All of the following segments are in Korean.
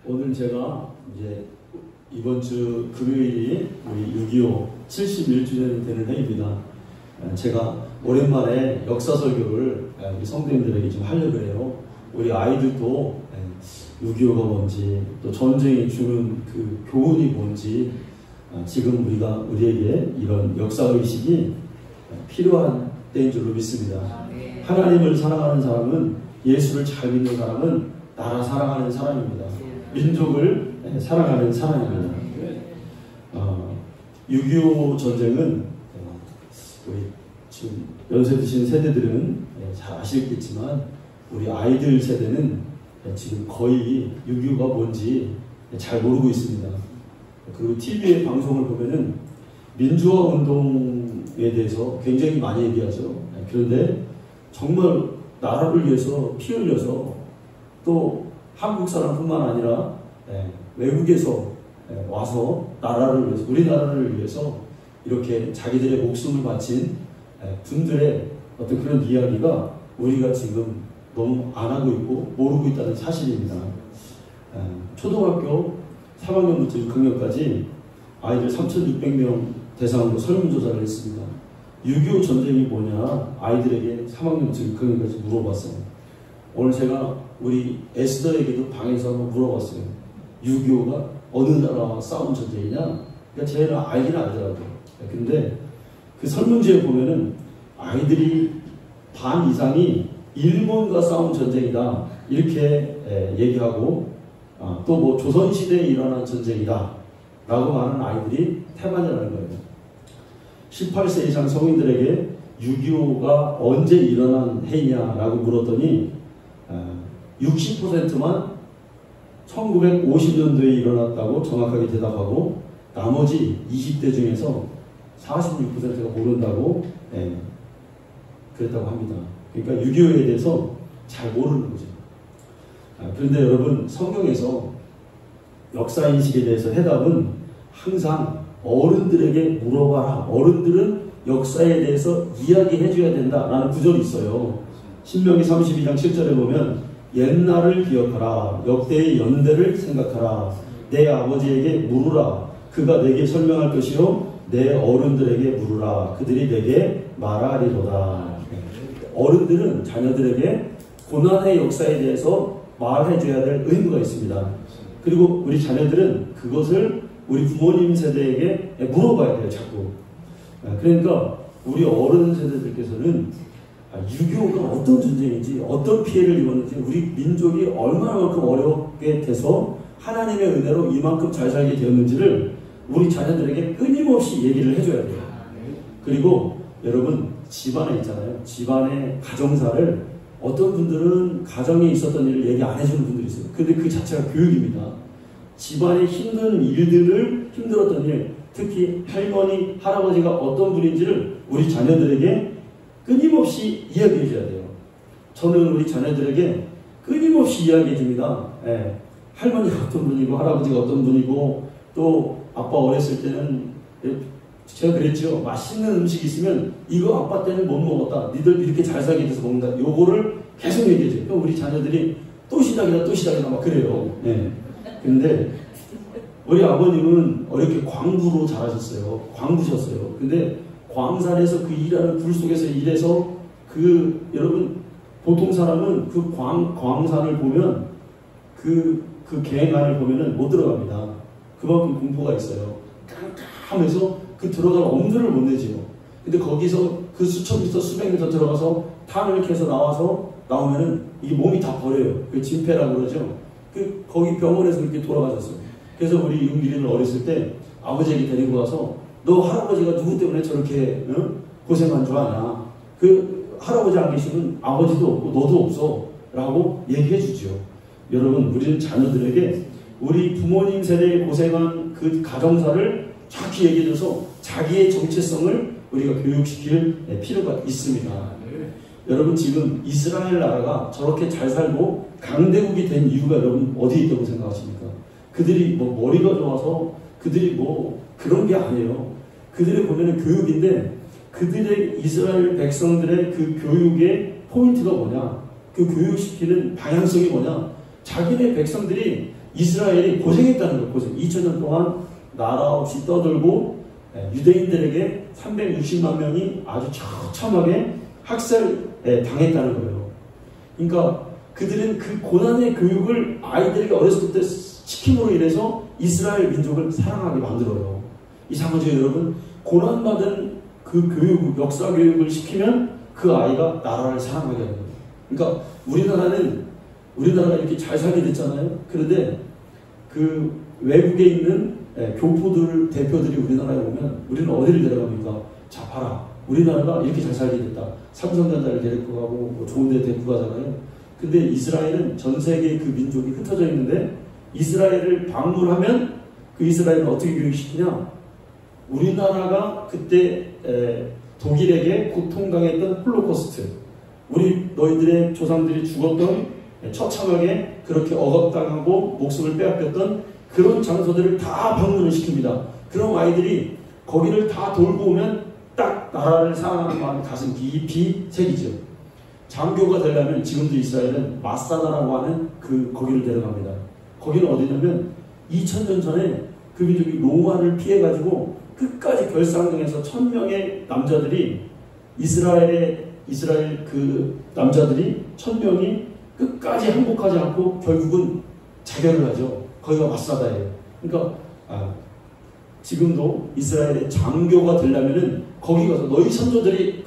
오늘 제가 이제 이번 주 금요일이 우리 6.25 71주년이 되는 해입니다. 제가 오랜만에 역사 설교를 우리 성도님들에게 좀 하려고 해요. 우리 아이들도 6.25가 뭔지, 또 전쟁이 주는 그 교훈이 뭔지, 지금 우리에게 이런 역사의식이 필요한 때인 줄로 믿습니다. 하나님을 사랑하는 사람은, 예수를 잘 믿는 사람은 나라 사랑하는 사람입니다. 민족을 사랑하는 사람입니다. 6.25 전쟁은 우리 지금 연세 드신 세대들은 잘 아시겠지만, 우리 아이들 세대는 지금 거의 6.25가 뭔지 잘 모르고 있습니다. 그리고 TV의 방송을 보면은 민주화 운동에 대해서 굉장히 많이 얘기하죠. 그런데 정말 나라를 위해서 피 흘려서, 또 한국 사람뿐만 아니라 외국에서 와서 나라를 위해서, 우리나라를 위해서 이렇게 자기들의 목숨을 바친 분들의 어떤 그런 이야기가 우리가 지금 너무 안 하고 있고 모르고 있다는 사실입니다. 초등학교 3학년부터 6학년까지 아이들 3,600명 대상으로 설문조사를 했습니다. 6.25 전쟁이 뭐냐 아이들에게 3학년부터 6학년까지 물어봤어요. 오늘 제가 우리 에스더에게도 방에서 한번 물어봤어요. 6.25가 어느 나라와 싸운 전쟁이냐? 그러니까 쟤는 알긴 알더라고요. 근데 그 설문지에 보면은 아이들이 반 이상이 일본과 싸운 전쟁이다 이렇게 얘기하고, 또 뭐 조선시대에 일어난 전쟁이다 라고 말하는 아이들이 태반이라는 거예요. 18세 이상 성인들에게 6.25가 언제 일어난 해냐라고 물었더니 60%만 1950년도에 일어났다고 정확하게 대답하고, 나머지 20대 중에서 46%가 모른다고 그랬다고 합니다. 그러니까 6.25에 대해서 잘 모르는 거죠. 그런데 여러분, 성경에서 역사인식에 대해서 해답은 항상 어른들에게 물어봐라, 어른들은 역사에 대해서 이야기해 줘야 된다라는 구절이 있어요. 신명기 32장 7절에 보면 옛날을 기억하라, 역대의 연대를 생각하라, 내 아버지에게 물으라, 그가 내게 설명할 것이요 내 어른들에게 물으라, 그들이 내게 말하리로다. 어른들은 자녀들에게 고난의 역사에 대해서 말해줘야 될 의무가 있습니다. 그리고 우리 자녀들은 그것을 우리 부모님 세대에게 물어봐야 돼요, 자꾸. 그러니까 우리 어른 세대들께서는 6.25가 어떤 전쟁인지, 어떤 피해를 입었는지, 우리 민족이 얼마나만큼 어렵게 돼서 하나님의 은혜로 이만큼 잘 살게 되었는지를 우리 자녀들에게 끊임없이 얘기를 해줘야 돼요. 그리고 여러분, 집안에 있잖아요. 집안의 가정사를 어떤 분들은 가정에 있었던 일을 얘기 안 해주는 분들이 있어요. 근데 그 자체가 교육입니다. 집안의 힘든 일들을, 힘들었던 일, 특히 할머니, 할아버지가 어떤 분인지를 우리 자녀들에게 끊임없이 이야기해 줘야 돼요. 저는 우리 자녀들에게 끊임없이 이야기해 줍니다. 할머니가 어떤 분이고, 할아버지가 어떤 분이고, 또 아빠 어렸을 때는 제가 그랬죠. 맛있는 음식이 있으면 이거 아빠 때는 못 먹었다, 니들 이렇게 잘 살게 돼서 먹는다, 요거를 계속 얘기해 줘요. 우리 자녀들이 또 시작이다 또 시작이다 막 그래요. 근데 우리 아버님은 어렵게 광부로 자라셨어요. 광부셨어요. 근데 광산에서 그 일하는 불 속에서 일해서, 여러분, 보통 사람은 그 광산을 보면, 그 갱안을 보면은 못 들어갑니다. 그만큼 공포가 있어요. 깜깜하면서 그 들어갈 엄두를 못 내지요. 근데 거기서 그 수천 미터, 수백 미터 들어가서 탄을 캐서 나오면은 이게 몸이 다 버려요. 그 진폐라고 그러죠. 거기 병원에서 그렇게 돌아가셨어요. 그래서 우리 윤기리를 어렸을 때 아버지에게 데리고 와서, 너 할아버지가 누구 때문에 저렇게 고생한 줄 아냐? 그 할아버지 안 계시면 아버지도 없고 너도 없어 라고 얘기해 주죠. 여러분, 우리는 자녀들에게 우리 부모님 세대에 고생한 그 가정사를 정확히 얘기해 줘서 자기의 정체성을 우리가 교육시킬 필요가 있습니다. 여러분, 지금 이스라엘 나라가 저렇게 잘 살고 강대국이 된 이유가 여러분 어디에 있다고 생각하십니까? 그들이 뭐 머리가 좋아서, 그들이 뭐 그런 게 아니에요. 그들이 보면은 교육인데, 그들의 이스라엘 백성들의 그 교육의 포인트가 뭐냐, 그 교육시키는 방향성이 뭐냐, 자기네 백성들이 이스라엘이 고생했다는 거예요. 고생. 2000년 동안 나라 없이 떠들고 유대인들에게 360만 명이 아주 처참하게 학살당했다는 거예요. 그러니까 그들은 그 고난의 교육을 아이들에게 어렸을 때 시킴으로 인해서 이스라엘 민족을 사랑하게 만들어요. 이상하죠, 여러분? 고난받은 그 교육, 역사 교육을 시키면 그 아이가 나라를 사랑하게 하는 거예요. 그러니까 우리나라가 이렇게 잘 살게 됐잖아요. 그런데 그 외국에 있는 교포들 대표들이 우리나라에 오면 우리는 어디를 데려갑니까? 자, 봐라. 우리나라가 이렇게 잘 살게 됐다. 삼성전자를 데리고 가고 뭐 좋은 데 데리고 가잖아요. 근데 이스라엘은 전 세계의 그 민족이 흩어져 있는데 이스라엘을 방문하면 그 이스라엘은 어떻게 교육시키냐? 우리나라가 그때 독일에게 고통당했던 홀로코스트, 너희들의 조상들이 죽었던 처참하게 그렇게 억압당하고 목숨을 빼앗겼던 그런 장소들을 다 방문을 시킵니다. 그럼 아이들이 거기를 다 돌고 오면 딱 나라를 사랑하는 마음이 가슴 깊이 새기죠. 장교가 되려면 지금도 이스라엘은 마사다라고 하는 거기를 데려갑니다. 거기는 어디냐면 2000년 전에 그 민족이 로마를 피해가지고 끝까지 결상당해서 1000명의 남자들이 이스라엘 그 남자들이 1000명이 끝까지 항복하지 않고 결국은 자결을 하죠. 거기가 마사다예요. 그러니까 지금도 이스라엘의 장교가 되려면은 거기 가서 너희 선조들이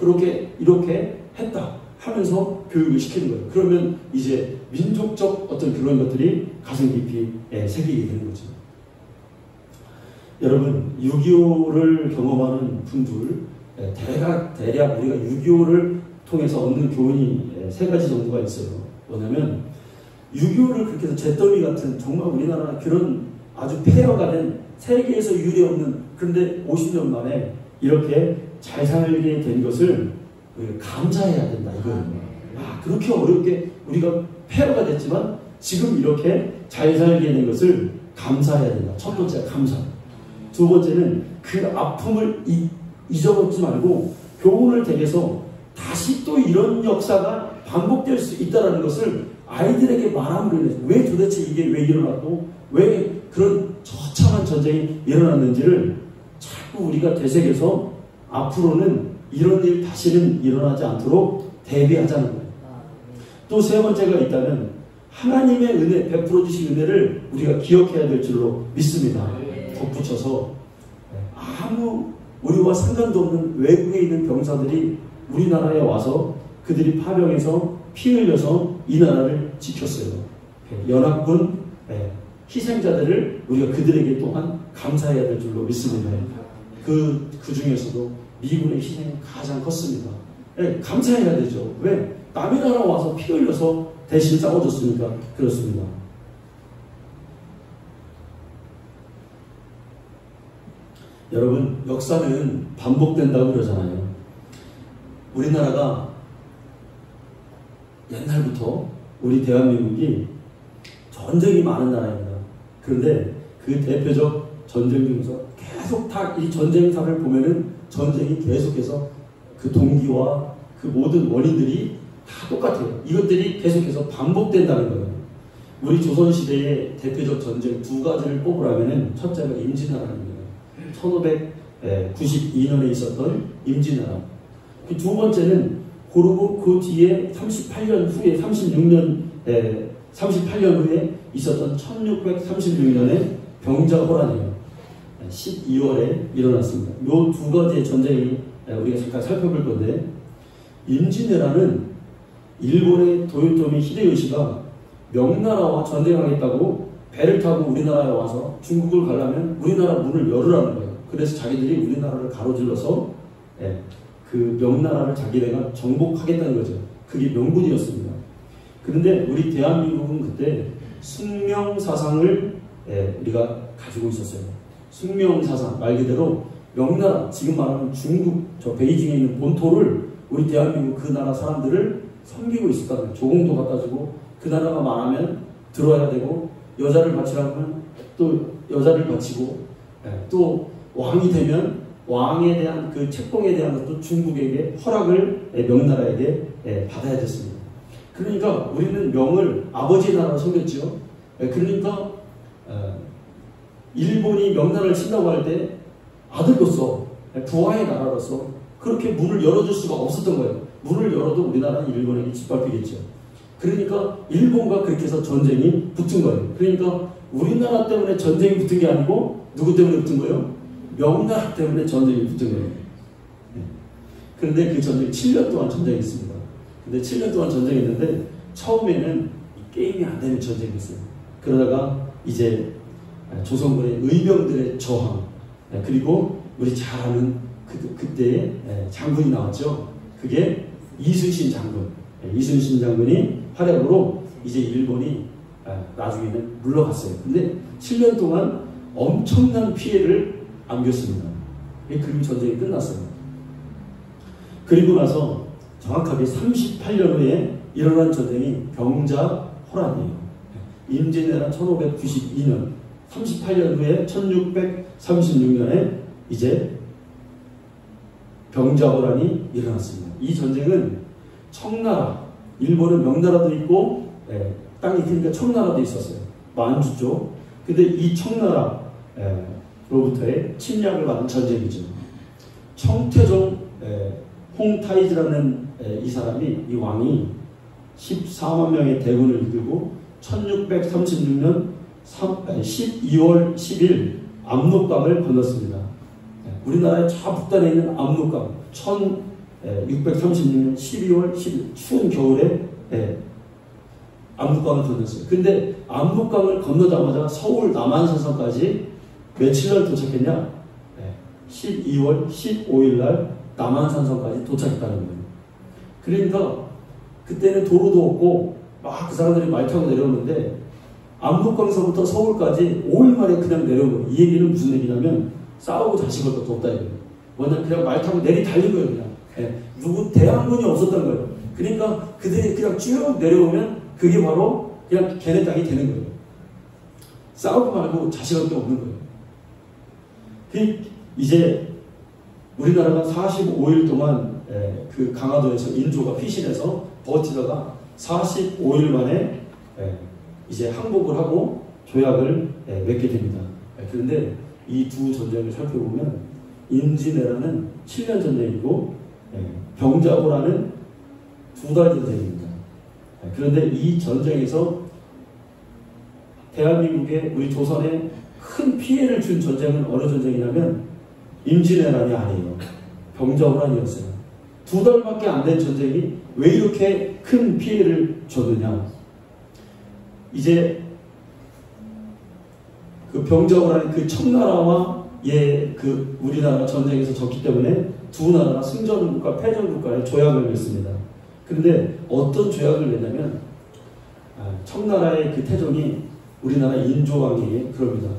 이렇게 했다 하면서 교육을 시키는 거예요. 그러면 이제 민족적 어떤 그런 것들이 가슴 깊이 새기게 되는 거죠. 여러분, 6.25를 경험하는 분들 대략 우리가 6.25를 통해서 얻는 교훈이 3가지 정도가 있어요. 뭐냐면 6.25를 그렇게 해서 잿더미 같은 정말 우리나라 그런 아주 폐허가 된 세계에서 유례 없는, 그런데 50년 만에 이렇게 잘 살게 된 것을 감사해야 된다, 이거예요. 그렇게 어렵게 우리가 폐허가 됐지만 지금 이렇게 잘 살게 된 것을 감사해야 된다. 첫 번째, 감사. 두 번째는 그 아픔을 잊어먹지 말고 교훈을 댁에서 다시 또 이런 역사가 반복될 수 있다는 것을 아이들에게 말함으로 인해서 왜 도대체 이게 왜 일어났고 왜 그런 처참한 전쟁이 일어났는지를 자꾸 우리가 되새겨서 앞으로는 이런 일 다시는 일어나지 않도록 대비하자는 거예요. 또 세 번째가 있다면 하나님의 은혜, 베풀어 주신 은혜를 우리가 기억해야 될 줄로 믿습니다. 덧붙여서 아무 우리와 상관도 없는 외국에 있는 병사들이 우리나라에 와서 그들이 파병해서 피 흘려서 이 나라를 지켰어요. 연합군 희생자들을 우리가 그들에게 또한 감사해야 될 줄로 믿습니다. 그 중에서도 미군의 희생이 가장 컸습니다. 감사해야 되죠. 왜? 남의 나라 와서 피 흘려서 대신 싸워줬으니까 그렇습니다. 여러분, 역사는 반복된다고 그러잖아요. 우리나라가 옛날부터 우리 대한민국이 전쟁이 많은 나라입니다. 그런데 그 대표적 전쟁 중에서 계속 이 전쟁사를 보면은 전쟁이 계속해서 그 동기와 그 모든 원인들이 다 똑같아요. 이것들이 계속해서 반복된다는 거예요. 우리 조선시대의 대표적 전쟁 2가지를 뽑으라면은 첫째가 임진왜란입니다. 1592년에 있었던 임진왜란. 두 번째는 고르고 그 뒤에 38년 후에 38년 후에 있었던 1636년의 병자호란이에요. 12월에 일어났습니다. 이 2가지의 전쟁이 우리가 잠깐 살펴볼 건데, 임진왜란은 일본의 도요토미 히데요시가 명나라와 전쟁하겠다고 배를 타고 우리나라에 와서 중국을 가려면 우리나라 문을 열으라는 거예요. 그래서 자기들이 우리나라를 가로질러서 그 명나라를 자기네가 정복하겠다는 거죠. 그게 명분이었습니다. 그런데 우리 대한민국은 그때 숙명사상을 우리가 가지고 있었어요. 숙명사상, 말 그대로 명나라, 지금 말하는 중국, 저 베이징에 있는 본토를 우리 대한민국 그 나라 사람들을 섬기고 있었다는 거예요. 조공도 갖다 주고 그 나라가 말하면 들어야 되고, 여자를 바치라고 하면 또 여자를 바치고, 또 왕이 되면 왕에 대한 그 책봉에 대한 것도 중국에게 허락을 명나라에게 받아야 됐습니다. 그러니까 우리는 명을 아버지 나라로 섬겼죠. 그러니까 일본이 명나라를 친다고 할 때 아들로서 부하의 나라로서 그렇게 문을 열어줄 수가 없었던 거예요. 문을 열어도 우리나라는 일본에게 짓밟히겠죠. 그러니까 일본과 그렇게 해서 전쟁이 붙은 거예요. 그러니까 우리나라 때문에 전쟁이 붙은 게 아니고 누구 때문에 붙은 거예요? 명나라 때문에 전쟁이 붙은 거예요. 그런데 그 전쟁이 7년 동안 전쟁이 있습니다. 근데 7년 동안 전쟁이 있는데 처음에는 게임이 안 되는 전쟁이었어요. 그러다가 이제 조선군의 의병들의 저항, 그리고 우리 잘 아는 그때의 장군이 나왔죠. 그게 이순신 장군. 이순신 장군이 활약으로 이제 일본이 나중에는 물러갔어요. 근데 7년 동안 엄청난 피해를 안겼습니다. 그리고 전쟁이 끝났어요. 그리고 나서 정확하게 38년 후에 일어난 전쟁이 병자호란이에요. 임진왜란 1592년, 38년 후에 1636년에 이제 병자호란이 일어났습니다. 이 전쟁은 청나라, 일본은 명나라도 있고 땅이 그러니까 청나라도 있었어요. 만주 쪽. 근데 이 청나라로부터의 침략을 받은 전쟁이죠. 청태종 홍타이즈라는 이 사람이, 이 왕이 14만 명의 대군을 이끌고 1636년 12월 10일 압록강을 건넜습니다. 우리나라의 저 북단에 있는 압록강, 1636년 12월 10일 추운 겨울에 압록강을 건넜어요. 근데 압록강을 건너자마자 서울 남한산성까지 며칠 날 도착했냐? 12월 15일 날 남한산성까지 도착했다는 거예요. 그러니까 그때는 도로도 없고 막 그 사람들이 말 타고 내려오는데 압록강서부터 서울까지 5일 만에 그냥 내려온 거예요. 이 얘기는 무슨 얘기냐면 싸우고 자식을 더 뒀다 이거예요. 뭐냐, 그냥 말 타고 내리 달린 거예요. 그냥 누구 대항군이 없었던 거예요. 그러니까 그들이 그냥 쭉 내려오면 그게 바로 그냥 걔네 땅이 되는 거예요. 싸우고 말고 자식할 게 없는 거예요. 이제 우리나라가 45일 동안 그 강화도에서 인조가 피신해서 버티다가 45일 만에 이제 항복을 하고 조약을 맺게 됩니다. 그런데 이 두 전쟁을 살펴보면 임진왜란은 7년 전쟁이고 병자호란은 2달 전쟁입니다. 그런데 이 전쟁에서 대한민국에 우리 조선에 큰 피해를 준 전쟁은 어느 전쟁이냐면 임진왜란이 아니에요. 병자호란이었어요. 2달밖에 안 된 전쟁이 왜 이렇게 큰 피해를 줬느냐. 이제 그 병자호란이 그 청나라와 그 우리나라 전쟁에서 졌기 때문에 두 나라가 승전국가 패전국가의 조약을 맺습니다. 그런데 어떤 조약을 맺냐면 청나라의 그 태종이 우리나라 인조왕에게 그럽니다.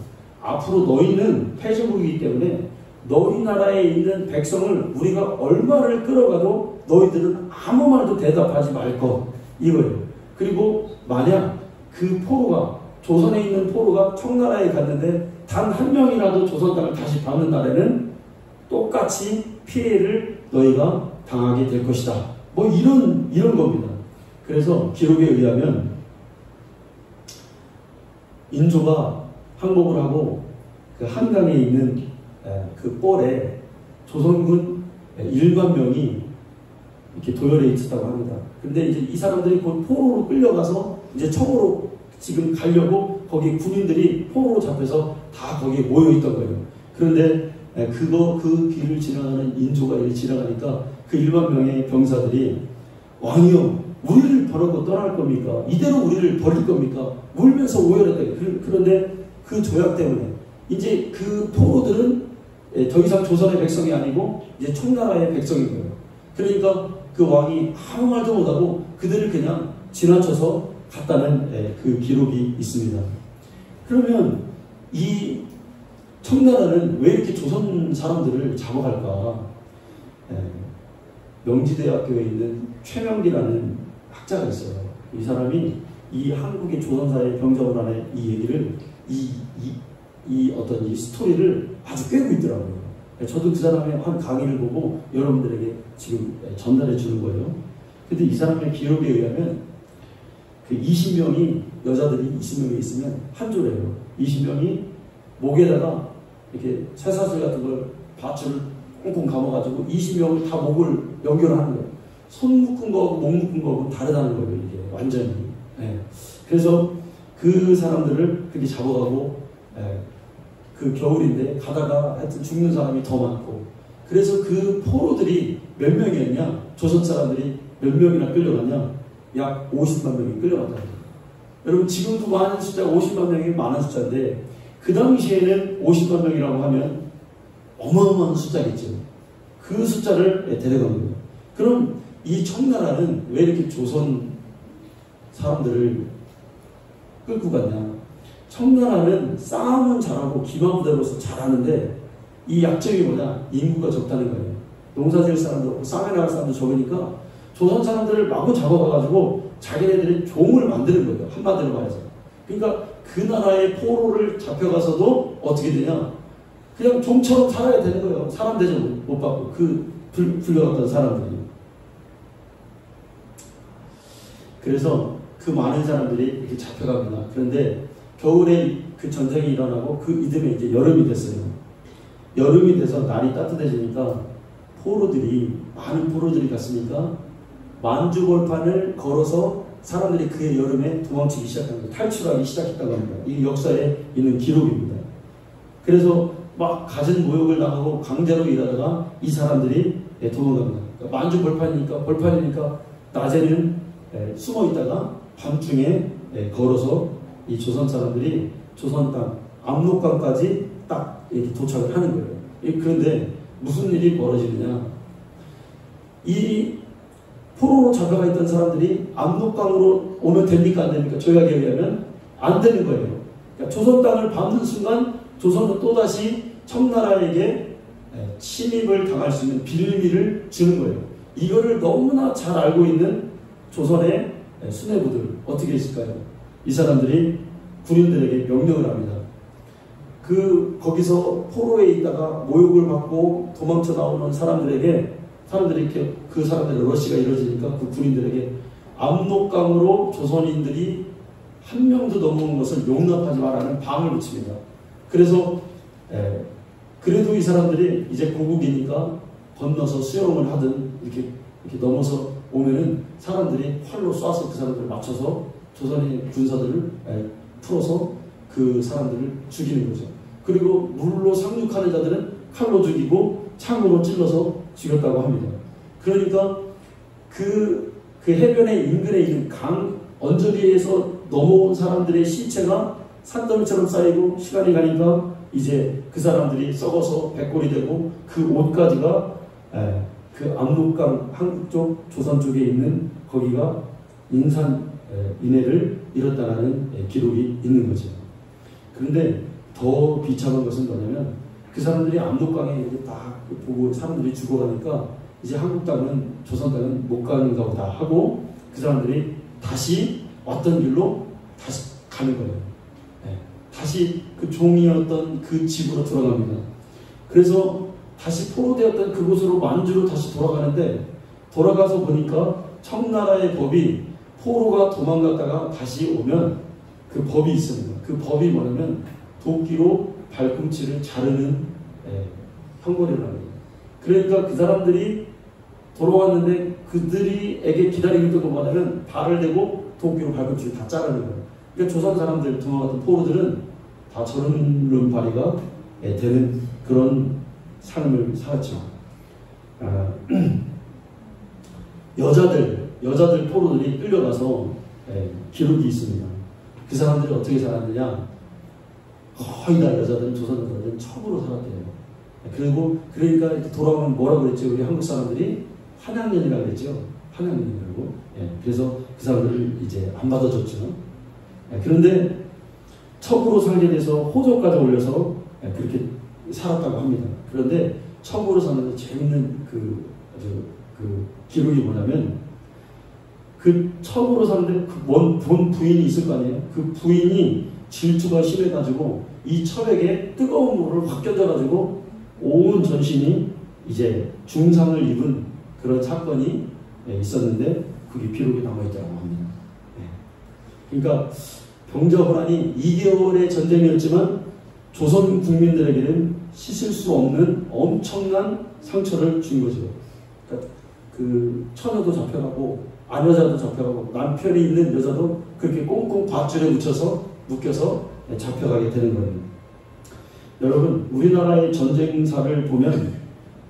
앞으로 너희는 패전국이기 때문에 너희 나라에 있는 백성을 우리가 얼마를 끌어가도 너희들은 아무 말도 대답하지 말 것, 이거예요. 그리고 만약 그 포로가, 조선에 있는 포로가 청나라에 갔는데 단 한 명이라도 조선 땅을 다시 밟는 날에는 똑같이 피해를 너희가 당하게 될 것이다. 뭐 이런 겁니다. 그래서 기록에 의하면 인조가 항복을 하고 그 한강에 있는 그 뻘에 조선군 1만 명이 이렇게 도열해 있었다고 합니다. 근데 이제 이 사람들이 곧 포로로 끌려가서 이제 청으로 지금 가려고 거기 군인들이 포로로 잡혀서 다 거기에 모여 있던 거예요. 그런데 그 길을 지나가는 인조가 이렇게 지나가니까 그 1만 명의 병사들이 왕이여, 우리를 버리고 떠날 겁니까? 이대로 우리를 버릴 겁니까? 울면서 오열했다. 그런데 그 조약 때문에 이제 그 포로들은 더 이상 조선의 백성이 아니고 이제 청나라의 백성인 거예요. 그러니까 그 왕이 아무 말도 못하고 그들을 그냥 지나쳐서 갔다는 그 기록이 있습니다. 그러면 이 청나라는 왜 이렇게 조선 사람들을 잡아갈까? 명지대학교에 있는 최명기라는 학자가 있어요. 이 사람이 이 한국의 조선사의 병자호란의 이 얘기를 이 어떤 이 스토리를 아주 꿰고 있더라고요. 저도 그 사람의 한 강의를 보고 여러분들에게 지금 전달해 주는 거예요. 근데 이 사람의 기록에 의하면 그 20명이 여자들이 20명이 있으면 한 조래요. 20명이 목에다가 이렇게 쇠사슬 같은 걸 밧줄을 꽁꽁 감아가지고 20명을 다 목을 연결하는 거예요. 손 묶은 거하고 목 묶은 거하고 다르다는 거예요. 이게 완전히. 예. 그래서 그 사람들을 그렇게 잡아가고, 예. 그 겨울인데 가다가 하여튼 죽는 사람이 더 많고, 그래서 그 포로들이 몇 명이었냐? 조선 사람들이 몇 명이나 끌려갔냐? 약 50만 명이 끌려갔다는 거예요. 여러분 지금도 많은 숫자 50만 명이 많은 숫자인데 그 당시에는 50만 명이라고 하면 어마어마한 숫자겠죠. 그 숫자를 데려간 거예요. 그럼 이 청나라는 왜 이렇게 조선 사람들을 끌고 갔냐? 청나라는 싸움은 잘하고 기마부대로서 잘하는데 이 약점이 뭐냐? 인구가 적다는 거예요. 농사 지을 사람도 없고 싸움에 나갈 사람도 적으니까 조선 사람들을 마구 잡아가가지고 자기네들이 종을 만드는 거예요. 한마디로 말해서. 그러니까 그 나라의 포로를 잡혀가서도 어떻게 되냐? 그냥 종처럼 살아야 되는 거예요. 사람 대접 못 받고 그 불려갔던 사람들이. 그래서 그 많은 사람들이 이렇게 잡혀갑니다. 그런데 겨울에 그 전쟁이 일어나고 그 이듬해 이제 여름이 됐어요. 여름이 돼서 날이 따뜻해지니까 많은 포로들이 갔으니까 만주벌판을 걸어서 사람들이 그해 여름에 도망치기 시작한 거예요. 탈출하기 시작했다고 합니다. 이 역사에 있는 기록입니다. 그래서 막 갖은 모욕을 당하고 강제로 일하다가 이 사람들이 도망갑니다. 그러니까 만주벌판이니까 벌판이니까 낮에는 숨어 있다가 밤중에 걸어서 이 조선 사람들이 조선 땅 압록강까지 딱 이렇게 도착을 하는 거예요. 그런데 무슨 일이 벌어지느냐? 이 포로로 잡혀가 있던 사람들이 압록강으로 오면 됩니까? 안 됩니까? 조약에 의하면 안 되는 거예요. 그러니까 조선 땅을 밟는 순간 조선은 또다시 청나라에게 침입을 당할 수 있는 빌미를 주는 거예요. 이거를 너무나 잘 알고 있는 조선의 수뇌부들 어떻게 했을까요? 이 사람들이 군인들에게 명령을 합니다. 거기서 포로에 있다가 모욕을 받고 도망쳐 나오는 사람들이 이렇게 그 사람들의 러시가 이루어지니까 그 군인들에게 압록강으로 조선인들이 한 명도 넘어온 것을 용납하지 말라는 방을 붙입니다. 그래서 그래도 이 사람들이 이제 고국이니까 건너서 수영을 하든 이렇게 넘어서 오면은 사람들이 활로 쏴서 그 사람들을 맞춰서 조선의 군사들을 풀어서 그 사람들을 죽이는 거죠. 그리고 물로 상륙하는 자들은 칼로 죽이고 창으로 찔러서 죽였다고 합니다. 그러니까 그 해변의 인근에 있는 강 언저리에서 넘어온 사람들의 시체가 산더미처럼 쌓이고 시간이 가니까 이제 그 사람들이 썩어서 백골이 되고 그 옷까지가 그 압록강 한국 쪽 조선 쪽에 있는 거기가 인산 인해를 잃었다라는 기록이 있는 거죠. 그런데 더 비참한 것은 뭐냐면 그 사람들이 압록강에 딱 보고 사람들이 죽어가니까 이제 한국 땅은 조선 땅은 못 가는가 보다 하고 그 사람들이 다시 왔던 길로 다시 가는 거예요. 다시 그 종이었던 그 집으로 돌아갑니다. 그래서 다시 포로되었던 그곳으로 만주로 다시 돌아가는데 돌아가서 보니까 청나라의 법이 포로가 도망갔다가 다시 오면 그 법이 있습니다. 그 법이 뭐냐면 도끼로 발꿈치를 자르는 형벌이라는 거예요. 그러니까 그 사람들이 돌아왔는데 그들에게 기다리고 있던 거 뭐냐면 발을 대고 도끼로 발꿈치를 다 자르는 거예요. 그러니까 조선 사람들 도망갔던 포로들은 다 저런 발이가 되는 그런 삶을 살았죠. 여자들 포로들이 끌려가서 기록이 있습니다. 그 사람들이 어떻게 살았느냐? 거의 다 여자들은 조선 여자들은 첩으로 살았대요. 그러니까 이렇게 돌아오면 뭐라고 그랬죠? 우리 한국 사람들이 한양년이라고 그랬죠. 한양년이라고. 그래서 그 사람들을 이제 안 받아줬죠. 그런데 첩으로 살게 돼서 호적까지 올려서 그렇게 살았다고 합니다. 그런데 첩으로 사는데 재밌는 그 기록이 뭐냐면 그 첩으로 사는데 본 부인이 있을 거 아니에요. 그 부인이 질투가 심해가지고 이 첩에게 뜨거운 물을 확 껴져가지고 온 전신이 이제 중상을 입은 그런 사건이 있었는데 그게 기록이 남아있다고 합니다. 그러니까 병자호란이 2개월의 전쟁이었지만 조선 국민들에게는 씻을 수 없는 엄청난 상처를 준 거죠. 그러니까 그 처녀도 잡혀가고 아녀자도 잡혀가고 남편이 있는 여자도 그렇게 꽁꽁 밧줄에 묶여서 잡혀가게 되는 거예요. 여러분, 우리나라의 전쟁사를 보면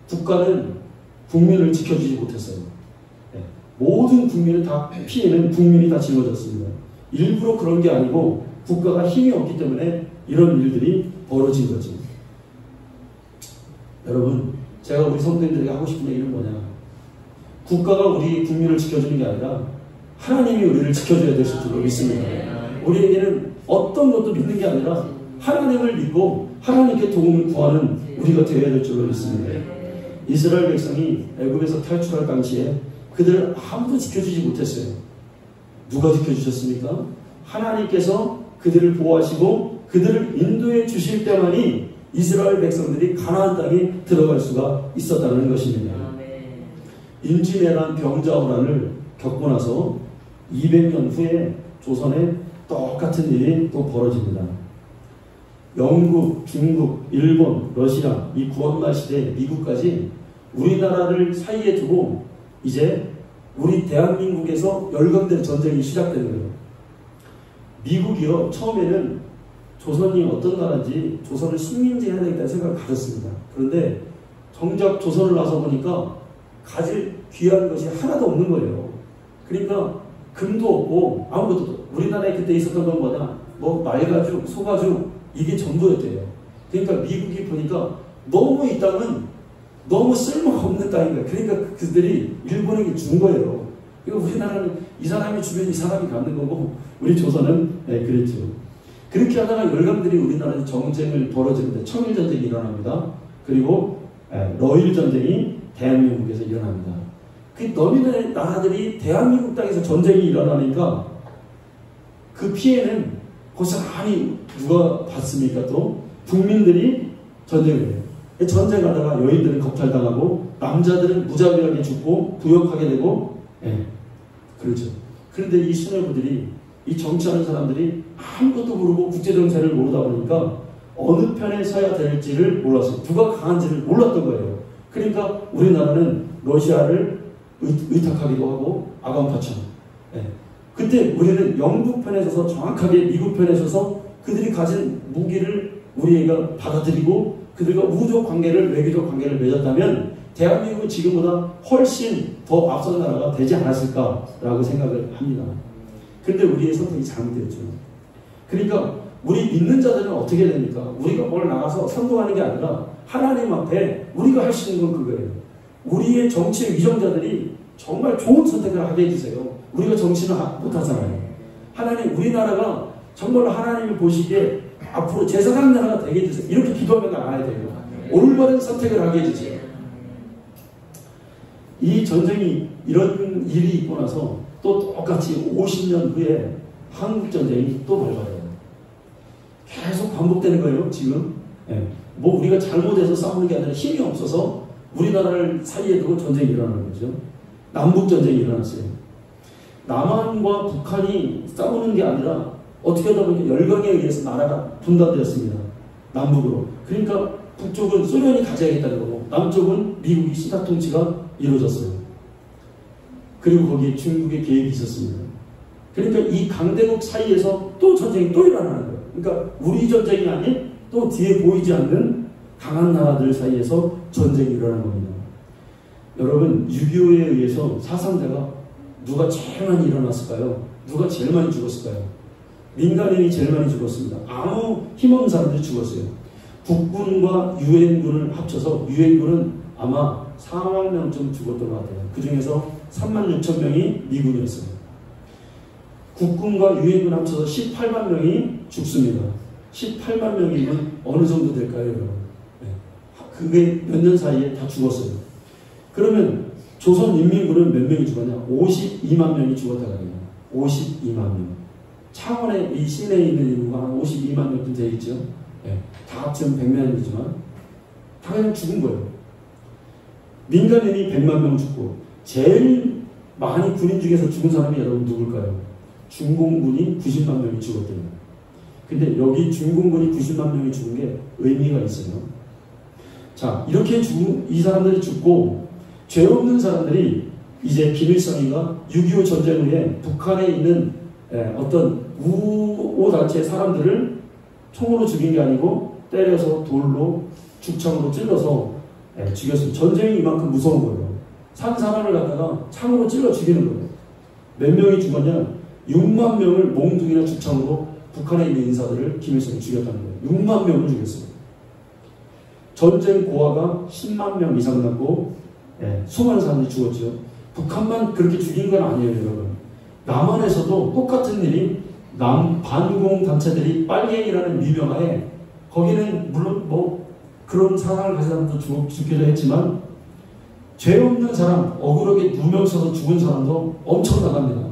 국가는 국민을 지켜주지 못했어요. 모든 국민은 다 피해는 국민이 다 짊어졌습니다. 일부러 그런 게 아니고 국가가 힘이 없기 때문에 이런 일들이 벌어진 거죠. 여러분, 제가 우리 성도님들에게 하고 싶은 얘기는 뭐냐? 국가가 우리 국민을 지켜주는 게 아니라 하나님이 우리를 지켜줘야 될 줄로 믿습니다. 우리에게는 어떤 것도 믿는 게 아니라 하나님을 믿고 하나님께 도움을 구하는 우리가 되어야 될 줄로 믿습니다. 이스라엘 백성이 애굽에서 탈출할 당시에 그들을 아무도 지켜주지 못했어요. 누가 지켜주셨습니까? 하나님께서 그들을 보호하시고 그들을 인도해 주실 때만이 이스라엘 백성들이 가나안 땅에 들어갈 수가 있었다는 것입니다. 임진왜란 병자호란을 겪고 나서 200년 후에 조선에 똑같은 일이 또 벌어집니다. 영국, 중국, 일본, 러시아, 이 구원말 시대 미국까지 우리나라를 사이에 두고 이제 우리 대한민국에서 열강된 전쟁이 시작되는 거예요. 미국이요, 처음에는 조선이 어떤 나라인지 조선을 식민지해야 되겠다는 생각을 가졌습니다. 그런데 정작 조선을 나서 보니까 가질 귀한 것이 하나도 없는 거예요. 그러니까 금도 없고 아무것도 없고, 우리나라에 그때 있었던 건 뭐냐, 뭐 말가죽, 소가죽, 이게 전부였대요. 그러니까 미국이 보니까 너무 이 땅은 너무 쓸모가 없는 땅인 거예요. 그러니까 그들이 일본에게 준 거예요. 그러니까 우리나라는 이 사람이 주면 이 사람이 갖는 거고, 우리 조선은 그랬죠. 그렇게 하다가 열강들이 우리나라에 정쟁을 벌어지는데 청일전쟁이 일어납니다. 그리고 러일 전쟁이 대한민국에서 일어납니다. 그 너미네 나라들이 대한민국 땅에서 전쟁이 일어나니까 그 피해는 고스란히 누가 받습니까? 또 국민들이 전쟁을 해요. 전쟁하다가 여인들은 겁탈당하고 남자들은 무자비하게 죽고 부역하게 되고, 그렇죠. 그런데 이 수뇌부들이, 이 정치하는 사람들이 아무것도 모르고 국제정세를 모르다 보니까 어느 편에 서야 될지를 몰랐어요. 누가 강한지를 몰랐던 거예요. 그러니까 우리나라는 러시아를 의탁하기도 하고 아간파처럼. 그때 우리는 영국 편에 서서 정확하게 미국 편에 서서 그들이 가진 무기를 우리가 받아들이고 그들과 우호적 관계를, 외교적 관계를 맺었다면 대한민국은 지금보다 훨씬 더 앞선 나라가 되지 않았을까라고 생각을 합니다. 그런데 우리의 선택이 잘못되었죠. 그러니까 우리 믿는 자들은 어떻게 됩니까? 우리가 뭘 나가서 선동하는 게 아니라 하나님 앞에 우리가 할 수 있는 건 그거예요. 우리의 정치의 위정자들이 정말 좋은 선택을 하게 해주세요. 우리가 정치는 못하잖아요. 하나님, 우리나라가 정말로 하나님이 보시기에 앞으로 제사장 나라가 되게 해주세요. 이렇게 기도하며 나가야 돼요. 올바른 선택을 하게 해주세요. 이 전쟁이, 이런 일이 있고 나서 또 똑같이 50년 후에 한국전쟁이 또 발발해요. 계속 반복되는 거예요, 지금. 뭐 우리가 잘못해서 싸우는 게 아니라 힘이 없어서 우리나라를 사이에 두고 전쟁이 일어나는 거죠. 남북전쟁이 일어났어요. 남한과 북한이 싸우는 게 아니라 어떻게 하다 보니까 열강에 의해서 나라가 분단되었습니다. 남북으로. 그러니까 북쪽은 소련이 가져야겠다는 거고 남쪽은 미국이 신탁 통치가 이루어졌어요. 그리고 거기에 중국의 개입이 있었습니다. 그러니까 이 강대국 사이에서 또 전쟁이 또 일어나는 거예요. 그러니까 우리 전쟁이 아닌 또 뒤에 보이지 않는 강한 나라들 사이에서 전쟁이 일어난 겁니다. 여러분, 6.25에 의해서 사상자가 누가 제일 많이 일어났을까요? 누가 제일 많이 죽었을까요? 민간인이 제일 많이 죽었습니다. 아무 힘없는 사람들이 죽었어요. 국군과 유엔군을 합쳐서 유엔군은 아마 4만 명쯤 죽었던 것 같아요. 그 중에서 3만 6천 명이 미군이었어요. 국군과 유엔군 합쳐서 18만 명이 죽습니다. 18만 명이면 어느 정도 될까요, 여러분? 그게 몇 년 사이에 다 죽었어요. 그러면 조선인민군은 몇 명이 죽었냐? 52만 명이 죽었다고 해요. 52만 명. 창원에, 이 시내에 있는 인구가 한 52만 명쯤 되겠죠. 다 합치면 100만이지만 다 그냥 죽은 거예요. 민간인이 100만 명 죽고 제일 많이 군인 중에서 죽은 사람이 여러분 누굴까요? 중공군이 90만 명이 죽었대요. 근데 여기 중공군이 90만 명이 죽은 게 의미가 있어요. 자, 이렇게 이 사람들이 죽고 죄 없는 사람들이 이제 김일성이가 6.25 전쟁 후에 북한에 있는 어떤 우호 단체의 사람들을 총으로 죽인 게 아니고 때려서 돌로 죽창으로 찔러서 죽였어요. 전쟁이 이만큼 무서운 거예요. 산 사람을 갖다가 창으로 찔러 죽이는 거예요. 몇 명이 죽었냐? 6만 명을 몽둥이나 죽창으로 북한에 있는 인사들을 김일성이 죽였다는 거예요. 6만 명을 죽였어요. 전쟁 고아가 10만 명 이상 났고 수많은 사람들이 죽었죠. 북한만 그렇게 죽인 건 아니에요, 여러분. 남한에서도 똑같은 일이 반공 단체들이 빨갱이라는 미명하에 거기는 물론 뭐 그런 사상을 가진 사람도 죽기도 했지만 죄 없는 사람, 억울하게 누명 써서 죽은 사람도 엄청 나갑니다.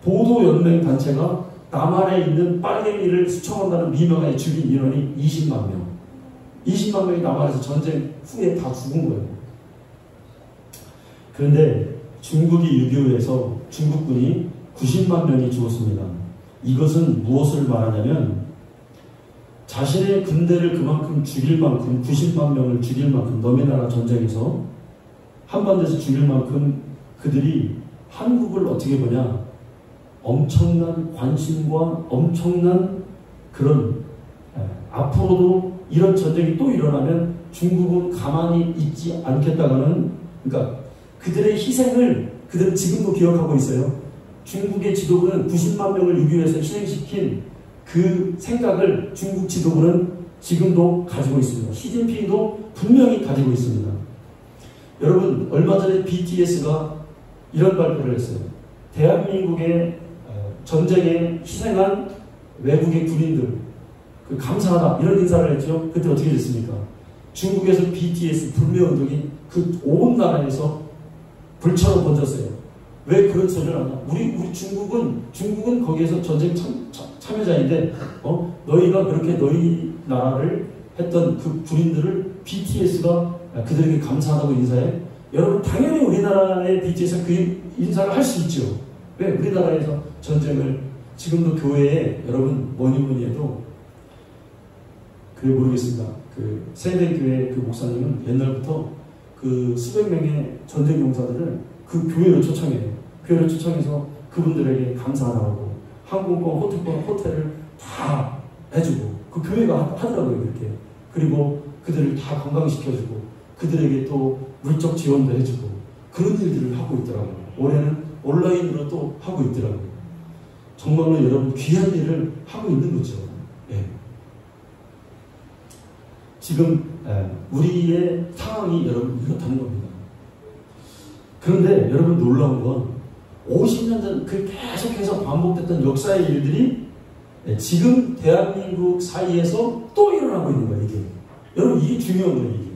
보도연맹 단체가 남한에 있는 빨갱이를 수청한다는 미명하에 죽인 인원이 20만 명. 20만 명이 남한에서 전쟁 후에 다 죽은 거예요. 그런데 중국이 6.25에서 중국군이 90만 명이 죽었습니다. 이것은 무엇을 말하냐면 자신의 군대를 그만큼 죽일 만큼 90만 명을 죽일 만큼 너네 나라 전쟁에서 한반도에서 죽일 만큼 그들이 한국을 어떻게 보냐 엄청난 관심과 엄청난 그런 앞으로도 이런 전쟁이 또 일어나면 중국은 가만히 있지 않겠다가는 그러니까 그들의 희생을 그들은 지금도 기억하고 있어요. 중국의 지도부는 90만 명을 6.25에서 희생시킨 그 생각을 중국 지도부는 지금도 가지고 있습니다. 시진핑도 분명히 가지고 있습니다. 여러분 얼마 전에 BTS가 이런 발표를 했어요. 대한민국의 전쟁에 희생한 외국의 군인들 감사하다 이런 인사를 했죠. 그때 어떻게 됐습니까? 중국에서 BTS 불매운동이 그 온 나라에서 불처럼 번졌어요. 왜 그런 소리를 하냐? 우리 중국은 거기에서 전쟁 참여자인데 너희가 그렇게 너희 나라를 했던 그 군인들을 BTS가 그들에게 감사하다고 인사해? 여러분 당연히 우리나라의 BTS가 그 인사를 할 수 있죠. 왜? 우리나라에서 전쟁을 지금도 교회에 여러분 뭐니 해도 모르겠습니다. 그 세대교회 그 목사님은 옛날부터 그 수백 명의 전쟁 용사들을 그 교회로 초청해요. 교회를 초청해서 그분들에게 감사하라고 항공권, 호텔을 다 해주고 그 교회가 하더라고요. 그렇게. 그리고 그들을 다 건강시켜주고 그들에게 또 물적 지원도 해주고 그런 일들을 하고 있더라고요. 올해는 온라인으로 또 하고 있더라고요. 정말로 여러분 귀한 일을 하고 있는 거죠. 예. 지금 우리의 상황이 여러분 이렇다는 겁니다. 그런데 여러분 놀라운 건 50년 전 그 계속해서 반복됐던 역사의 일들이 지금 대한민국 사이에서 또 일어나고 있는 거예요. 이게 여러분 이게 중요한 거예요. 이게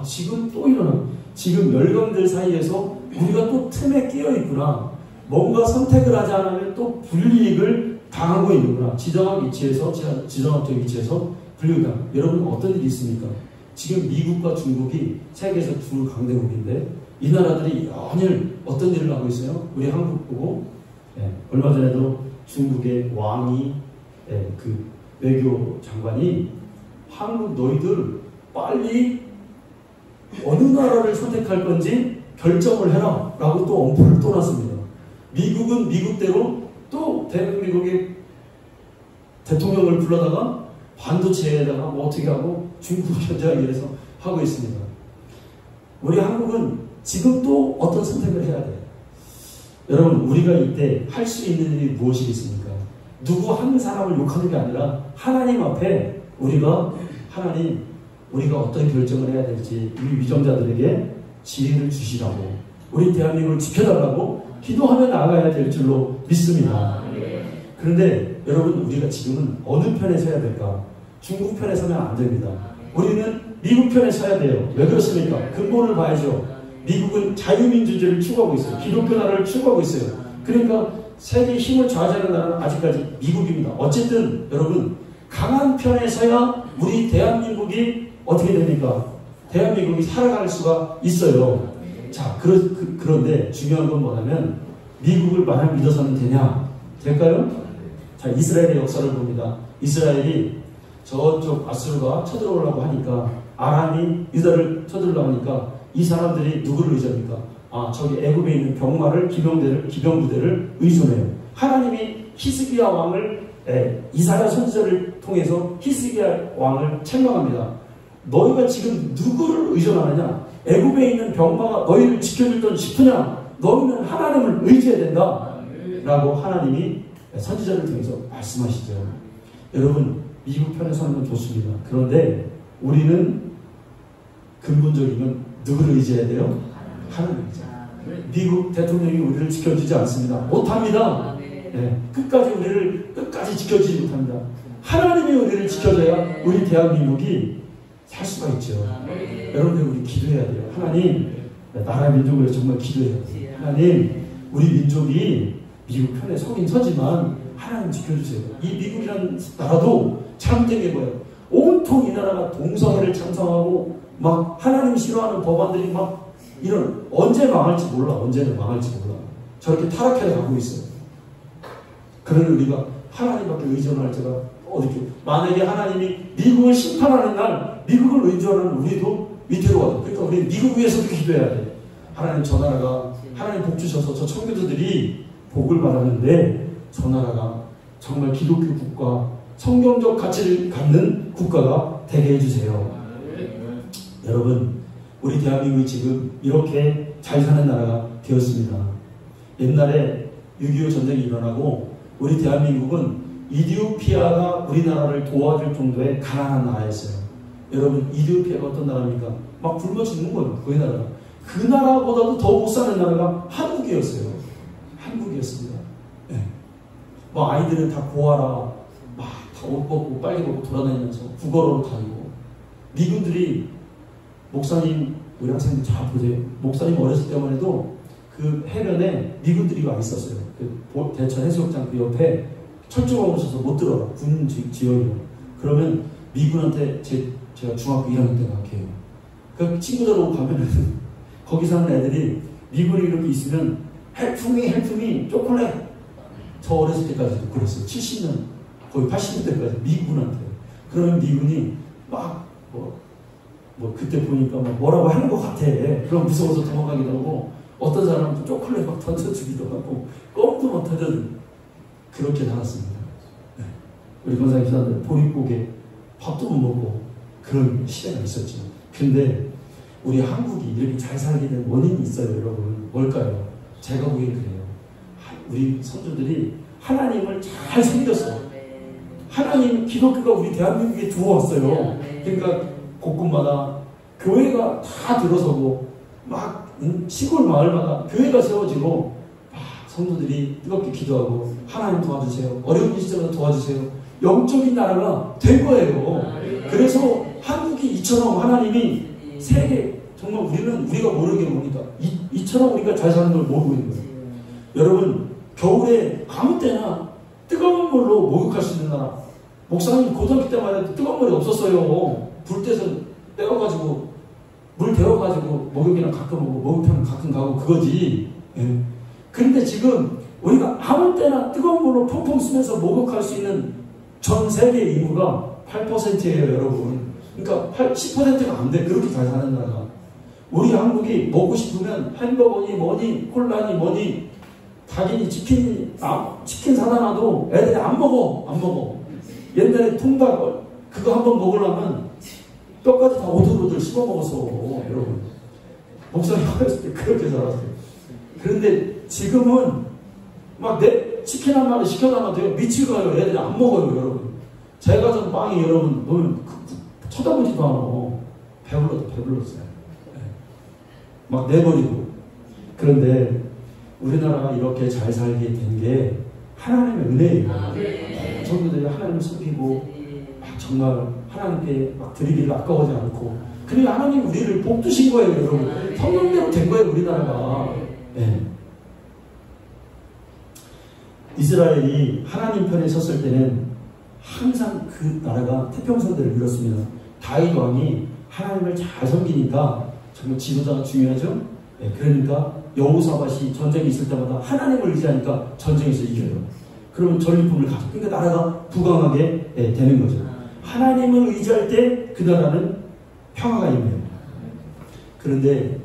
지금 또 일어나고 지금 열강들 사이에서 우리가 또 틈에 끼어 있구나. 뭔가 선택을 하지 않으면 또 불이익을 당하고 있는구나. 지정학적 위치에서 불이익을 당하고. 여러분 어떤 일이 있습니까? 지금 미국과 중국이 세계에서 두 강대국인데 이 나라들이 연일 어떤 일을 하고 있어요? 우리 한국 보고 얼마 전에도 중국의 왕이 그 외교 장관이 한국 너희들 빨리 어느 나라를 선택할 건지 결정을 해라 라고 또 엄포를 또 놨습니다. 미국은 미국대로 또 대한민국의 대통령을 불러다가 반도체에다가 뭐 어떻게 하고 중국 견제하기 위해서 하고 있습니다. 우리 한국은 지금 또 어떤 선택을 해야 돼요? 여러분 우리가 이때 할 수 있는 일이 무엇이 있습니까? 누구 한 사람을 욕하는 게 아니라 하나님 앞에 우리가 어떤 결정을 해야 될지 우리 위정자들에게 지혜를 주시라고 우리 대한민국을 지켜달라고 기도하며 나아가야 될 줄로 믿습니다. 그런데 여러분 우리가 지금은 어느 편에 서야 될까? 중국 편에 서면 안 됩니다. 우리는 미국 편에 서야 돼요. 왜 그렇습니까? 근본을 봐야죠. 미국은 자유민주주의를 추구하고 있어요. 기독교 나라를 추구하고 있어요. 그러니까 세계의 힘을 좌지하는 나라는 아직까지 미국입니다. 어쨌든 여러분 강한 편에 서야 우리 대한민국이 어떻게 됩니까? 대한민국이 살아갈 수가 있어요. 자, 그런데 중요한 건 뭐냐면 미국을 만약 믿어서는 되냐? 될까요? 자, 이스라엘의 역사를 봅니다. 이스라엘이 저쪽 아수르가 쳐들어오려고 하니까, 아람이 유다를 쳐들으려고 하니까 이 사람들이 누구를 의존합니까? 저기 애굽에 있는 병마를, 기병부대를 의존해요. 하나님이 히스기야 왕을, 이사야 선지자를 통해서 히스기야 왕을 책망합니다. 너희가 지금 누구를 의존하느냐? 애굽에 있는 병마가 너희를 지켜줬던 싶으냐? 너희는 하나님을 의지해야 된다 라고 하나님이 선지자를 통해서 말씀하시죠. 여러분, 미국 편에 사는 건 좋습니다. 그런데 우리는 근본적인 건 누구를 의지해야 돼요? 하나님을 의지해야 돼요. 미국 대통령이 우리를 지켜주지 않습니다. 못합니다. 네, 끝까지 지켜주지 못합니다. 하나님이 우리를 지켜줘야 우리 대한민국이 살 수가 있죠. 여러분들, 우리 기도해야 돼요. 하나님, 나라 민족을 위해서 정말 기도해야 돼요. 하나님, 우리 민족이 미국 편에 서긴 서지만 하나님 지켜주세요. 이 미국이라는 나라도 잘못된 게 뭐예요? 온통 이 나라가 동성애를 찬성하고 막 하나님 싫어하는 법안들이 막 이런, 언제 망할지 몰라. 언제는 망할지 몰라. 저렇게 타락해 가고 있어요. 그러니 우리가 하나님밖에 의존할 때가 어떻게, 만약에 하나님이 미국을 심판하는 날 미국을 의존하는 우리도 위태로워져. 그러니까 우리 미국 위해서도 기도해야 돼. 하나님, 저 나라가, 하나님 복 주셔서 저 청교도들이 복을 받았는데 저 나라가 정말 기독교 국가, 성경적 가치를 갖는 국가가 되게 해주세요. 여러분, 우리 대한민국이 지금 이렇게 잘 사는 나라가 되었습니다. 옛날에 6.25 전쟁이 일어나고 우리 대한민국은 이디오피아가 우리나라를 도와줄 정도의 가난한 나라였어요. 여러분, 이디오피아가 어떤 나라입니까? 막 굶어 죽는 거예요. 그 나라가. 그 나라보다도 더 못 사는 나라가 한국이었어요. 한국이었습니다. 네. 뭐 아이들은 다 고아라, 막 다 옷 벗고 빨개 벗고 돌아다니면서 국어로도 다니고, 미군들이, 목사님, 우리 학생들 잘 보세요. 목사님 어렸을 때만 해도 그 해변에 미군들이 와 있었어요. 그 대천 해수욕장 그 옆에 철조망 오셔서 못 들어가. 군 지역이요. 그러면 미군한테 제가 중학교 1학년 때 나게요. 그 친구들하고 가면은 거기 사는 애들이 미군이 이렇게 있으면 헬프미 초콜릿. 저 어렸을 때까지도 그랬어요. 70년 거의 80년대까지 미군한테. 그러면 미군이 막 뭐 그때 보니까 막 뭐라고 하는 것 같아. 그럼 무서워서 도망가기도 하고, 어떤 사람은 초콜릿 막 던져주기도 하고, 껌도 막 던져주고, 그렇게 살았습니다. 네. 우리 권사님 사람들 보릿고개 밥도 못 먹고 그런 시대가 있었죠. 근데 우리 한국이 이렇게 잘 살게 된 원인이 있어요, 여러분. 뭘까요? 제가 보기엔 그래요. 우리 선조들이 하나님을 잘 섬겼어요. 하나님, 기독교가 우리 대한민국에 들어왔어요. 그러니까 곳곳마다 교회가 다 들어서고, 막 시골 마을마다 교회가 세워지고, 막 성도들이 뜨겁게 기도하고, 하나님 도와주세요. 어려운 시절에 도와주세요. 영적인 나라가 된 거예요. 그래서 한국이 이처럼 하나님이 세계, 정말 우리가 모르게 모르니까 이처럼 우리가 잘 사는 걸 모르고 있는 거예요. 여러분, 겨울에 아무 때나 뜨거운 물로 목욕할 수 있는 나라. 목사님 고등학교 때만 해도 뜨거운 물이 없었어요. 불 떼서 떼어가지고 물 데워가지고 목욕이랑 가끔 오고 목욕탕 가끔 가고 그거지. 예. 근데 지금 우리가 아무 때나 뜨거운 물로 펑펑 쓰면서 목욕할 수 있는 전 세계 인구가 8%예요, 여러분. 그러니까 10%가 안 돼. 그렇게 잘 사는 나라가. 우리 한국이 먹고 싶으면 햄버거니 뭐니 콜라니 뭐니 닭이니 치킨 사다 놔도 애들이 안 먹어. 옛날에 통닭 그거 한번 먹으려면 뼈까지 다 오들오들 씹어 먹었어, 여러분. 목사님 어렸을 때 그렇게 살았어요. 그런데 지금은 막 내 치킨 한 마리 시켜놔도 돼요. 미치고요. 애들이 안 먹어요, 여러분. 제가 전 빵이 여러분 보면 쳐다보지도 않아. 배불렀어요. 네. 막 내버리고. 그런데 우리나라가 이렇게 잘 살게 된 게 하나님의 은혜예요. 성도들이 하나님을 섬기고 정말 하나님께 막 드리기를 아까워하지 않고, 그러니까 하나님 우리를 복 주신 거예요, 여러분. 성령대로 된 거예요, 우리나라가. 네. 이스라엘이 하나님 편에 섰을 때는 항상 그 나라가 태평성대를 이뤘습니다. 다윗 왕이 하나님을 잘 섬기니까 정말 지도자가 중요하죠. 네. 그러니까 여호사밧이 전쟁이 있을 때마다 하나님을 의지하니까 전쟁에서 이겨요. 그러면 전리품을 가져. 그러니까 나라가 부강하게 되는 거죠. 하나님을 의지할 때 그 나라는 평화가 있네요. 그런데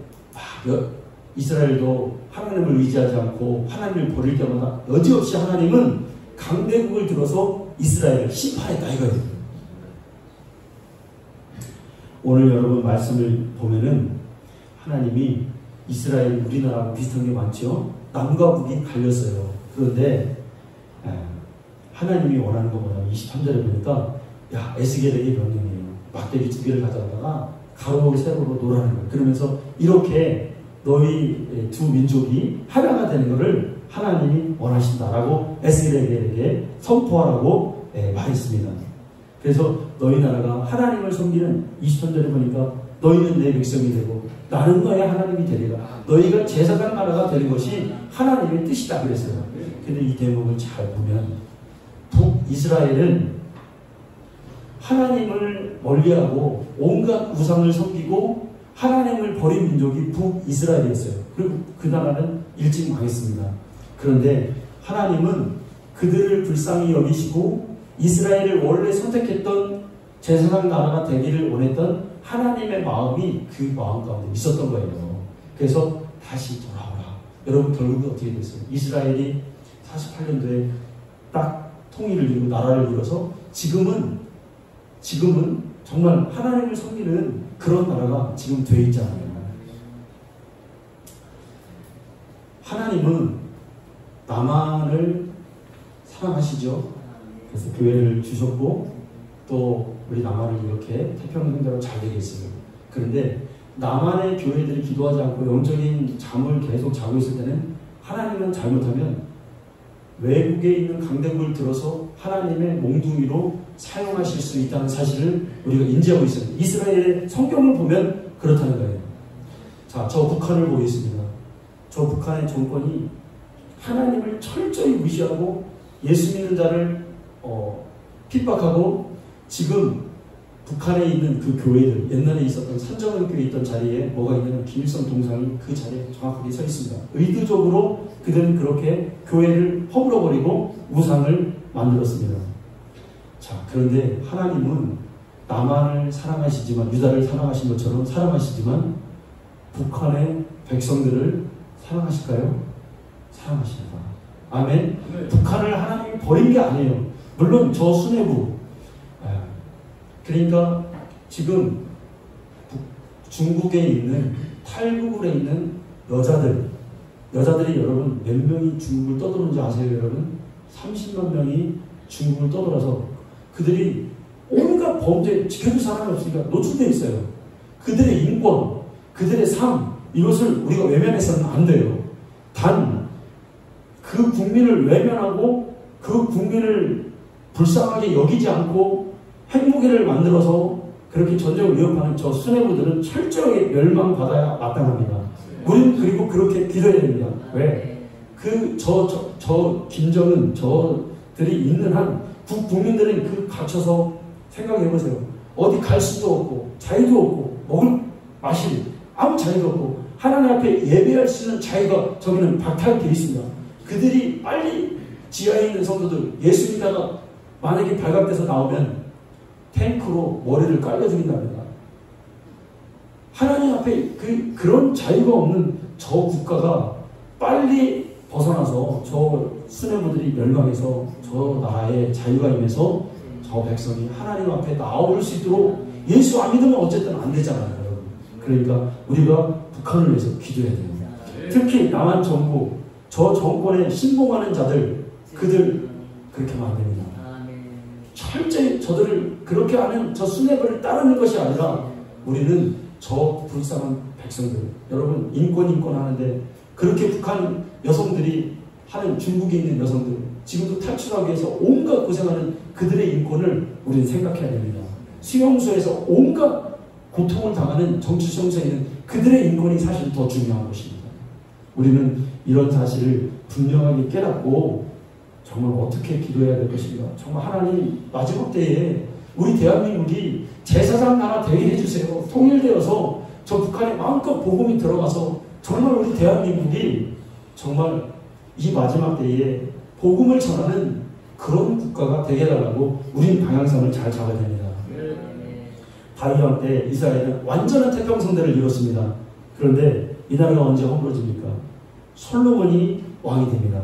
이스라엘도 하나님을 의지하지 않고 하나님을 버릴 때마다 여지없이 하나님은 강대국을 들어서 이스라엘을 심판했다 이거예요. 오늘 여러분 말씀을 보면은 하나님이 이스라엘 우리나라하고 비슷한 게 많죠. 남과 북이 갈렸어요. 그런데 하나님이 원하는 거 뭐냐면 23절에 보니까 야 에스겔에게 명령이에요. 막대기 2개를 가져다가 가로 세로로 놓으라는 거예요. 그러면서 이렇게 너희 두 민족이 하나가 되는 것을 하나님이 원하신다라고 에스겔에게 선포하라고 말했습니다. 그래서 너희 나라가 하나님을 섬기는 23절에 보니까 너희는 내 백성이 되고 나는 너의 하나님이 되리라. 너희가 제사장 나라가 되는 것이 하나님의 뜻이다 그랬어요. 근데 이 대목을 잘 보면 북이스라엘은 하나님을 멀리하고 온갖 우상을 섬기고 하나님을 버린 민족이 북이스라엘이었어요. 그리고 그 나라는 일찍 망했습니다. 그런데 하나님은 그들을 불쌍히 여기시고 이스라엘을 원래 선택했던 제사장 나라가 되기를 원했던 하나님의 마음이 그 마음 가운데 있었던 거예요. 그래서 다시 돌아오라. 여러분 결국은 어떻게 됐어요? 이스라엘이 48년도에 딱 통일을 이루고 나라를 이뤄서 지금은 정말 하나님을 섬기는 그런 나라가 지금 되어 있잖아요. 하나님은 남한을 사랑하시죠. 그래서 교회를 주셨고 또 우리 남한을 이렇게 태평양대로 잘 되게 했어요. 그런데 남한의 교회들이 기도하지 않고 영적인 잠을 계속 자고 있을 때는 하나님은 잘못하면 외국에 있는 강대국을 들어서 하나님의 몽둥이로 사용하실 수 있다는 사실을 우리가 인지하고 있어요. 이스라엘의 성경을 보면 그렇다는 거예요. 자, 저 북한을 보겠습니다. 저 북한의 정권이 하나님을 철저히 무시하고 예수 믿는 자를 핍박하고 지금 북한에 있는 그 교회들, 옛날에 있었던 산정교회에 있던 자리에 뭐가 있냐면 김일성 동상이 그 자리에 정확하게 서 있습니다. 의도적으로 그들은 그렇게 교회를 허물어버리고 우상을 만들었습니다. 자, 그런데 하나님은 남한을 사랑하시지만, 유다를 사랑하신 것처럼 사랑하시지만 북한의 백성들을 사랑하실까요? 사랑하십니다. 아멘. 네. 북한을 하나님이 버린 게 아니에요. 물론 저 수뇌부, 그러니까 지금 중국에 있는 탈북을에 있는 여자들이 여러분 몇 명이 중국을 떠도는지 아세요? 여러분 30만 명이 중국을 떠돌아서 그들이 온갖 범죄에 지켜줄 사람이 없으니까 노출되어 있어요. 그들의 인권, 그들의 삶, 이것을 우리가 외면해서는 안 돼요. 단 그 국민을 외면하고 그 국민을 불쌍하게 여기지 않고 핵무기를 만들어서 그렇게 전쟁을 위협하는 저 수뇌부들은 철저하게 멸망받아야 마땅합니다. 우리는 그리고 그렇게 기도해야 됩니다. 왜? 저 김정은 저들이 있는 한 국민들은 그 갇혀서 생각해보세요. 어디 갈 수도 없고 자유도 없고 먹을 마실 아무 자유도 없고 하나님 앞에 예배할 수 있는 자유가 저기는 박탈되어 있습니다. 그들이 빨리 지하에 있는 성도들 예수 믿다가 만약에 발각돼서 나오면 탱크로 머리를 깔려 죽인답니다. 하나님 앞에 그런 자유가 없는 저 국가가 빨리 벗어나서 저 수뇌부들이 멸망해서 저 나라에 자유가 임해서 저 백성이 하나님 앞에 나올 수 있도록 예수 안 믿으면 어쨌든 안 되잖아요. 여러분. 그러니까 우리가 북한을 위해서 기도해야 됩니다. 특히 남한 정부, 저 정권에 신봉하는 자들, 그들 그렇게 하면 안 됩니다. 철저히 저들을 그렇게 하는 저 수뇌부를 따르는 것이 아니라 우리는 저 불쌍한 백성들, 여러분 인권 하는데 그렇게 북한 여성들이 하는 중국에 있는 여성들 지금도 탈출하기 위해서 온갖 고생하는 그들의 인권을 우리는 생각해야 됩니다. 수용소에서 온갖 고통을 당하는 정치수용소에 있는 그들의 인권이 사실 더 중요한 것입니다. 우리는 이런 사실을 분명하게 깨닫고 정말 어떻게 기도해야 될 것인가. 정말 하나님 마지막 때에 우리 대한민국이 제사장 나라 되게 해주세요. 통일되어서 저 북한에 마음껏 복음이 들어가서 정말 우리 대한민국이 정말 이 마지막 때에 복음을 전하는 그런 국가가 되게 해달라고 우린 방향성을 잘 잡아야 됩니다. 다윗 왕 때 이스라엘은 완전한 태평성대를 이뤘습니다. 그런데 이 나라가 언제 허물어집니까? 솔로몬이 왕이 됩니다.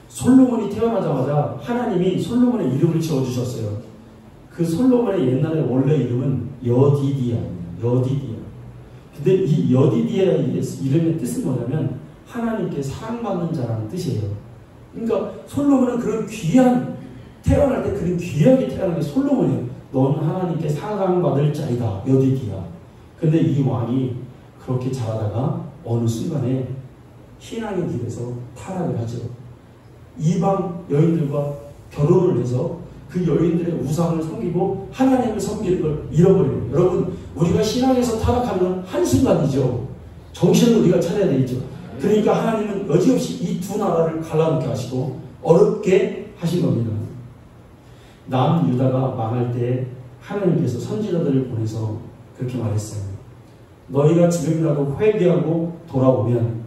솔로몬이 태어나자마자 하나님이 솔로몬의 이름을 지어주셨어요. 그 솔로몬의 옛날에 원래 이름은 여디디야입니다. 여디디야. 근데 이 여디디야의 이름의 뜻은 뭐냐면 하나님께 사랑받는 자라는 뜻이에요. 그러니까 솔로몬은 그런 귀한, 태어날 때 그런 귀하게 태어난 게 솔로몬이에요. 넌 하나님께 사랑받을 자이다. 여디디야. 근데 이 왕이 그렇게 자라다가 어느 순간에 신앙의 길에서 타락을 하죠. 이방 여인들과 결혼을 해서 그 여인들의 우상을 섬기고 하나님을 섬기는 걸 잃어버려요. 여러분, 우리가 신앙에서 타락하는 한순간이죠. 정신을 우리가 차려야 되겠죠. 그러니까 하나님은 여지없이 이 두 나라를 갈라놓게 하시고 어렵게 하신 겁니다. 남유다가 망할 때 하나님께서 선지자들을 보내서 그렇게 말했어요. 너희가 지금이라도 회개하고 돌아오면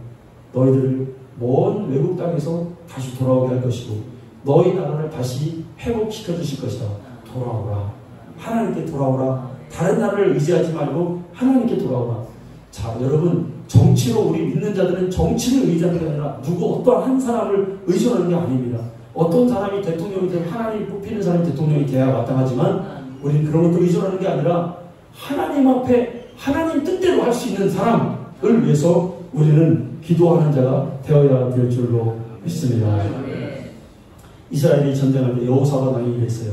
너희들을 먼 외국 땅에서 다시 돌아오게 할 것이고 너희 나라를 다시 회복시켜 주실 것이다. 돌아오라. 하나님께 돌아오라. 다른 나라를 의지하지 말고 하나님께 돌아오라. 자, 여러분, 정치로 우리 믿는 자들은 정치를 의지하는 게 아니라 누구 어떠한 한 사람을 의존하는 게 아닙니다. 어떤 사람이 대통령이 되면 하나님 뽑히는 사람이 대통령이 돼야 마땅하지만 우리는 그런 것도 의존하는 게 아니라 하나님 앞에 하나님 뜻대로 할 수 있는 사람을 위해서 우리는 기도하는 자가 되어야 될 줄로 믿습니다. 이스라엘이 전쟁할 때 여호사밧 왕이 이랬어요.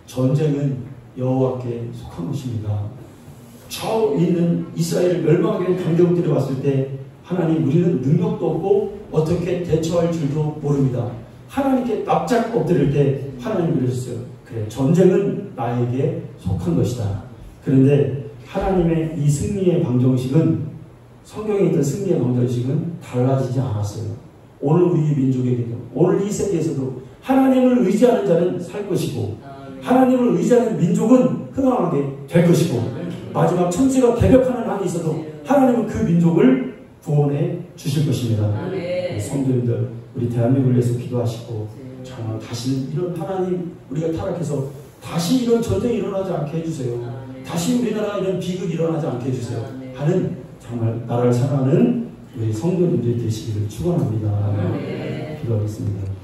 전쟁은 여호와께 속한 것입니다. 저 있는 이스라엘을 멸망하게 된 강대국들이 왔을 때 하나님, 우리는 능력도 없고 어떻게 대처할 줄도 모릅니다. 하나님께 납작 엎드릴 때 하나님 그러셨어요. 그래, 전쟁은 나에게 속한 것이다. 그런데 하나님의 이 승리의 방정식은, 성경에 있던 승리의 방정식은 달라지지 않았어요. 오늘 우리 민족에게도, 오늘 이 세계에서도 하나님을 의지하는 자는 살 것이고 하나님을 의지하는 민족은 흥왕하게 될 것이고 마지막 천지가 개벽하는 한이 있어도 하나님은 그 민족을 구원해 주실 것입니다. 성도님들, 우리 대한민국을 위해서 기도하시고 정말 다시 이런 하나님, 우리가 타락해서 다시 이런 전쟁이 일어나지 않게 해주세요. 다시 우리나라 이런 비극이 일어나지 않게 해주세요. 하는 정말 나라를 사랑하는 우리 성도님들이 되시기를 축원합니다. 기도하겠습니다.